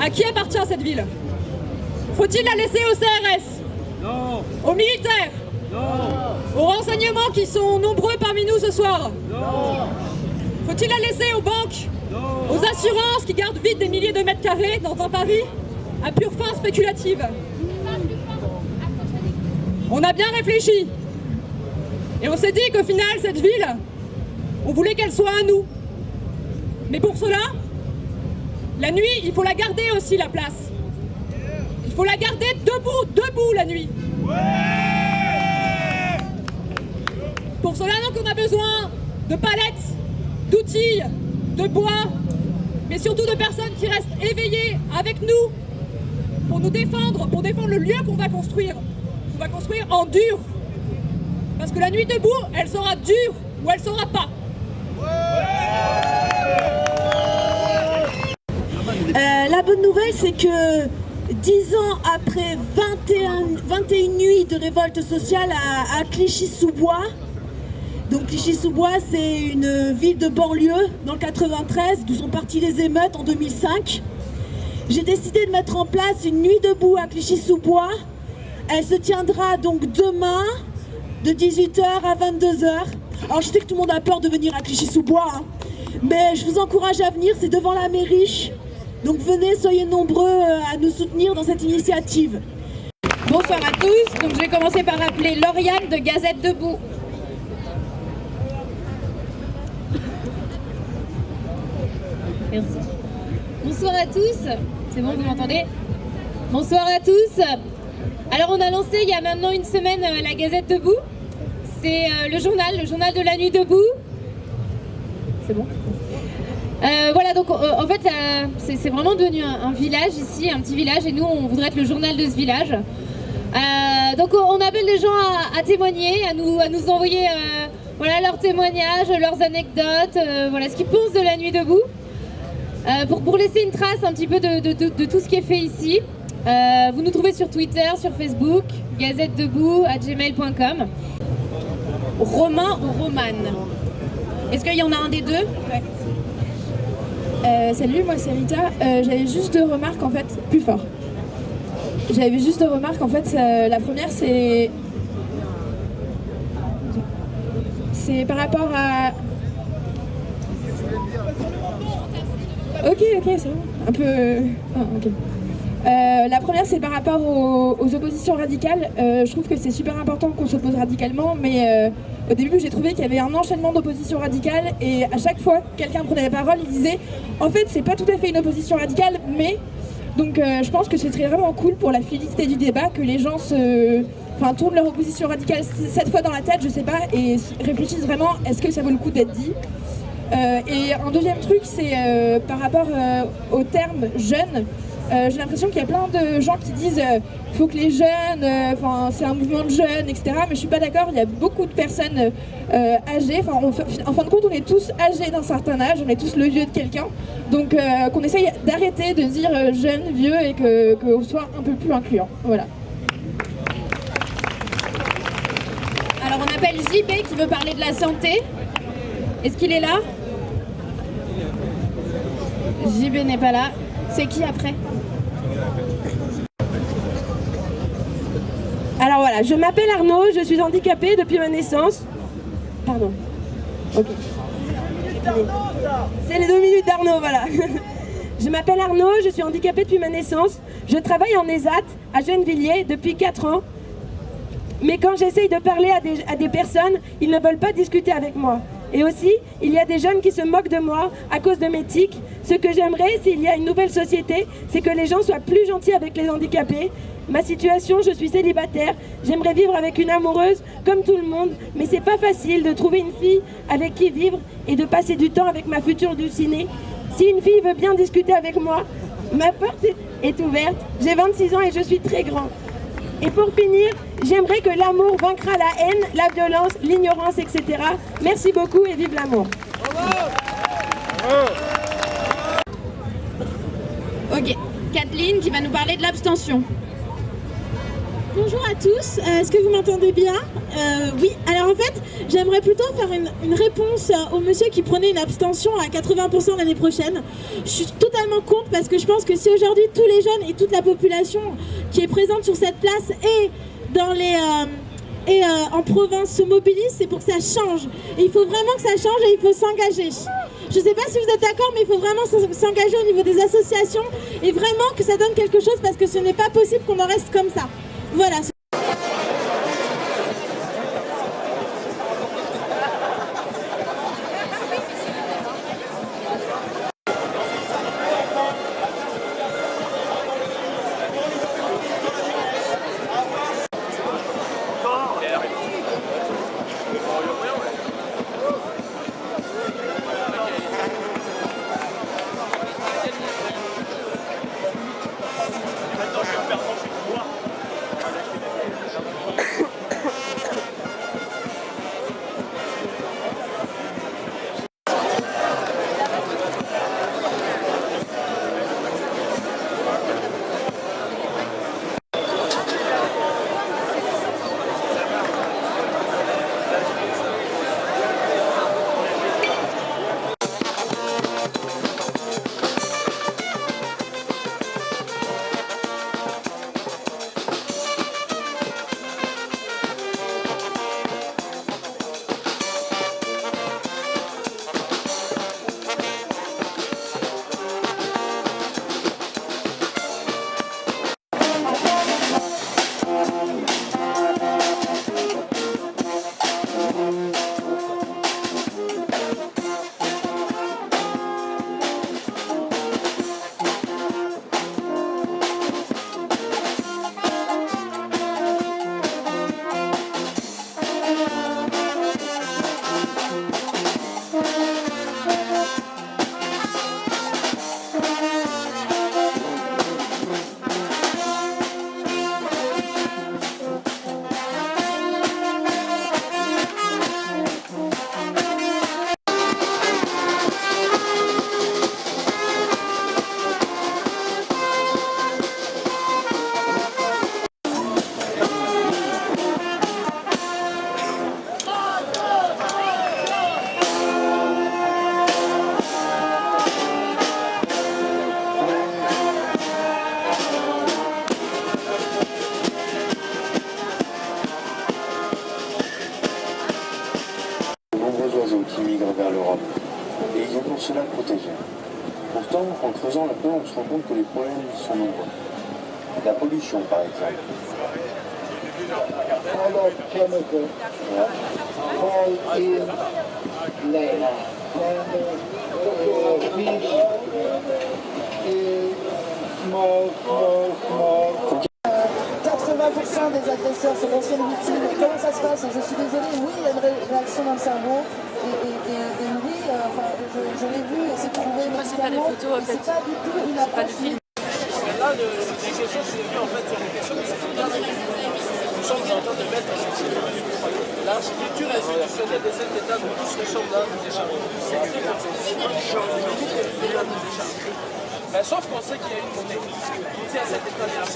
À qui appartient cette ville? Faut-il la laisser au CRS? Non. Aux militaires? Non. Aux renseignements qui sont nombreux parmi nous ce soir? Non. Faut-il la laisser aux banques? Non. Aux assurances qui gardent vite des milliers de mètres carrés dans un Paris à pure fin spéculative? On a bien réfléchi. Et on s'est dit qu'au final, cette ville, on voulait qu'elle soit à nous. Mais pour cela, la nuit, il faut la garder aussi, la place. Il faut la garder debout la nuit. Pour cela, donc, on a besoin de palettes, d'outils, de bois, mais surtout de personnes qui restent éveillées avec nous pour nous défendre, pour défendre le lieu qu'on va construire. On va construire en dur. Parce que la nuit debout, elle sera dure ou elle sera pas. La bonne nouvelle, c'est que 10 ans après 21 nuits de révolte sociale à Clichy-sous-Bois, donc Clichy-sous-Bois, c'est une ville de banlieue dans le 93, d'où sont parties les émeutes en 2005. J'ai décidé de mettre en place une nuit debout à Clichy-sous-Bois. Elle se tiendra donc demain, de 18h à 22h. Alors je sais que tout le monde a peur de venir à Clichy-sous-Bois, hein, mais je vous encourage à venir, c'est devant la mairie. Donc venez, soyez nombreux à nous soutenir dans cette initiative. Bonsoir à tous, donc je vais commencer par appeler Lauriane de Gazette Debout. Merci. Bonsoir à tous, c'est bon, vous m'entendez? Bonsoir à tous. Alors on a lancé il y a maintenant une semaine la Gazette Debout. C'est le journal de la nuit debout. C'est bon. Voilà, donc en fait c'est vraiment devenu un village ici, un petit village, et nous on voudrait être le journal de ce village. Donc on appelle les gens à témoigner, à nous envoyer voilà, leurs témoignages, leurs anecdotes, voilà, ce qu'ils pensent de la nuit debout, pour laisser une trace un petit peu de tout ce qui est fait ici. Vous nous trouvez sur Twitter, sur Facebook, gazettedebout@gmail.com. Romain ou Romane? Est-ce qu'il y en a un des deux? Ouais. Salut, moi c'est Rita. J'avais juste deux remarques en fait, plus fort. J'avais juste deux remarques en fait. La première c'est par rapport à. Ok, c'est bon. Un peu. Ah, ok. La première c'est par rapport aux oppositions radicales. Je trouve que c'est super important qu'on s'oppose radicalement, mais au début j'ai trouvé qu'il y avait un enchaînement d'oppositions radicales, et à chaque fois que quelqu'un prenait la parole il disait en fait c'est pas tout à fait une opposition radicale, mais donc je pense que ce serait vraiment cool pour la fluidité du débat que les gens tournent leur opposition radicale cette fois dans la tête, je sais pas, et réfléchissent vraiment est-ce que ça vaut le coup d'être dit. Et un deuxième truc c'est par rapport au terme jeune. J'ai l'impression qu'il y a plein de gens qui disent faut que les jeunes, c'est un mouvement de jeunes, etc. Mais je suis pas d'accord, il y a beaucoup de personnes âgées, en fin de compte on est tous âgés d'un certain âge, on est tous le vieux de quelqu'un. Donc qu'on essaye d'arrêter de dire jeune, vieux, et qu'on soit un peu plus incluant. Voilà. Alors on appelle JB qui veut parler de la santé. Est-ce qu'il est là? JB n'est pas là. C'est qui après? Alors voilà, je m'appelle Arnaud, je suis handicapée depuis ma naissance. Pardon. Ok. C'est les 2 minutes d'Arnaud, voilà. Je m'appelle Arnaud, je suis handicapée depuis ma naissance. Je travaille en ESAT à Gennevilliers depuis 4 ans. Mais quand j'essaye de parler à des personnes, ils ne veulent pas discuter avec moi. Et aussi, il y a des jeunes qui se moquent de moi à cause de mes tics. Ce que j'aimerais, s'il y a une nouvelle société, c'est que les gens soient plus gentils avec les handicapés. Ma situation, je suis célibataire. J'aimerais vivre avec une amoureuse comme tout le monde, mais c'est pas facile de trouver une fille avec qui vivre et de passer du temps avec ma future du ciné. Si une fille veut bien discuter avec moi, ma porte est ouverte. J'ai 26 ans et je suis très grand. Et pour finir, j'aimerais que l'amour vaincra la haine, la violence, l'ignorance, etc. Merci beaucoup et vive l'amour. Ok, Kathleen qui va nous parler de l'abstention. Bonjour à tous, est-ce que vous m'entendez bien? Oui, alors en fait, j'aimerais plutôt faire une réponse au monsieur qui prenait une abstention à 80% l'année prochaine. Je suis totalement contre parce que je pense que si aujourd'hui tous les jeunes et toute la population qui est présente sur cette place et dans les... en province se mobilisent, c'est pour que ça change. Et il faut vraiment que ça change et il faut s'engager. Je ne sais pas si vous êtes d'accord, mais il faut vraiment s'engager au niveau des associations et vraiment que ça donne quelque chose parce que ce n'est pas possible qu'on en reste comme ça. Voilà. Qui migrent vers l'Europe. Et il est pour cela protégé. Pourtant, en creusant un peu, on se rend compte que les problèmes sont nombreux. La pollution, par exemple. Des agresseurs sont d'anciennes victimes. Comment ça se passe? Je suis désolée, oui, il y a une réaction dans le cerveau. Et oui, enfin, je l'ai vu et c'est prouvé médicalement. C'est pas du tout une approche. Là, les questions que j'ai vues, en fait, c'est des questions qui sont bien réglées. Nous sommes en train de mettre l'architecture institutionnelle de cet État, nous tous nous sommes là, nous échappons. C'est très compliqué. Mais sauf qu'on sait qu'il y a une monnaie qui tient cet État de la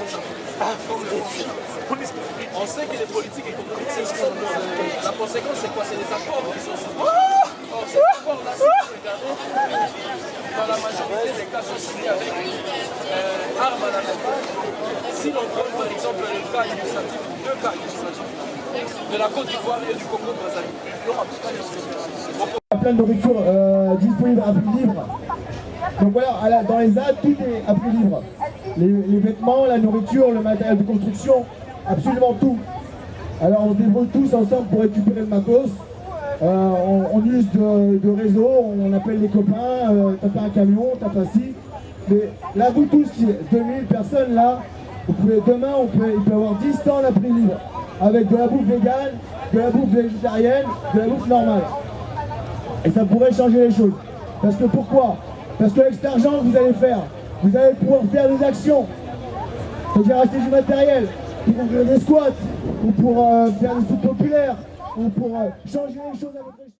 on sait que les politiques économiques, c'est ce qu'on veut. La conséquence, c'est quoi? C'est les accords qui sont signés. Or, ces accords-là, si vous regardez, dans la majorité des cas, sont signés avec armes à la main. Si l'on prend par exemple le cas illustratif, deux cas illustratifs, de la Côte d'Ivoire et du Congo-Brazzaville, il n'y aura pas de plein de nourriture disponible à prix libre. Donc voilà, dans les ZAD, tout est à prix libre. Les vêtements, la nourriture, le matériel de construction, absolument tout. Alors on se débrouille tous ensemble pour récupérer le matos. On use de réseau, on appelle les copains, t'as pas un camion, t'as pas ci. Mais là, vous tous, qui 2000 personnes là, vous pouvez, demain, il peut y avoir 10 stands à prix libre. Avec de la bouffe végane, de la bouffe végétarienne, de la bouffe normale. Et ça pourrait changer les choses. Parce que pourquoi? Parce qu'avec cet argent que vous allez faire, vous allez pouvoir faire des actions. C'est-à-dire acheter du matériel, pour ouvrir des squats, ou pour faire des foot populaires, ou pour changer les choses avec les...